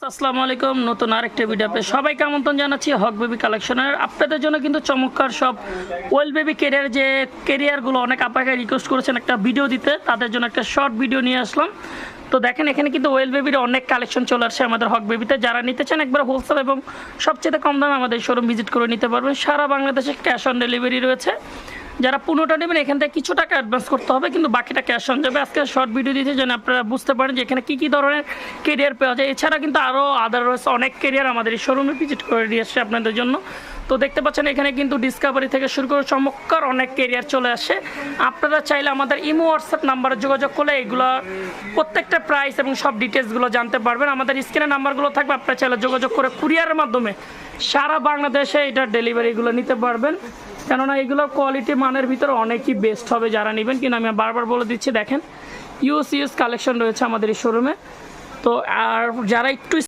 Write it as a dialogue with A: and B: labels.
A: আসসালামু আলাইকুম, নতুন আরেকটা ভিডিওতে সবাইকে আমন্ত্রণ জানাচ্ছি হক বেবি কালেকশনের। আপনাদের জন্য কিন্তু চমৎকার সব ওয়েল বেবি কেরিয়ারগুলো অনেক আপনাকে রিকোয়েস্ট করেছেন একটা ভিডিও দিতে, তাদের জন্য একটা শর্ট ভিডিও নিয়ে আসলাম। তো দেখেন এখানে কিন্তু ওয়েল বেবির অনেক কালেকশন চলে আসছে আমাদের হক বেবিতে। যারা নিতে চান একবার হোলসেল এবং সবচেয়ে কম দামে আমাদের শোরুম ভিজিট করে নিতে পারবেন। সারা বাংলাদেশে ক্যাশ অন ডেলিভারি রয়েছে। যারা 15টা নেবেন এখান থেকে কিছু টাকা অ্যাডভান্স করতে হবে, কিন্তু বাকিটা ক্যাশ অন যাবে। আজকে শর্ট ভিডিও দিতে যেন আপনারা বুঝতে পারেন যে এখানে কী ধরনের কেরিয়ার পাওয়া যায়। এছাড়া কিন্তু আরও আদারওয়াইজ অনেক কেরিয়ার আমাদের এই শোরুমে ভিজিট করে দিয়ে আসছে আপনাদের জন্য। তো দেখতে পাচ্ছেন এখানে কিন্তু ডিসকাভারি থেকে শুরু করে চমৎকার অনেক কেরিয়ার চলে আসে। আপনারা চাইলে আমাদের ইমো হোয়াটসঅ্যাপ নাম্বারে যোগাযোগ করলে এগুলো প্রত্যেকটা প্রাইস এবং সব ডিটেলসগুলো জানতে পারবেন। আমাদের স্ক্রিনে নাম্বারগুলো থাকবে, আপনারা চাইলে যোগাযোগ করে কুরিয়ারের মাধ্যমে সারা বাংলাদেশে এটার ডেলিভারিগুলো নিতে পারবেন। কেননা এগুলো কোয়ালিটি মানের ভিতরে অনেকই বেস্ট হবে যারা নেবেন। কিন্তু আমি বারবার বলে দিচ্ছি, দেখেন ইউএস কালেকশন রয়েছে আমাদের এই শোরুমে। তো আর যারা একটু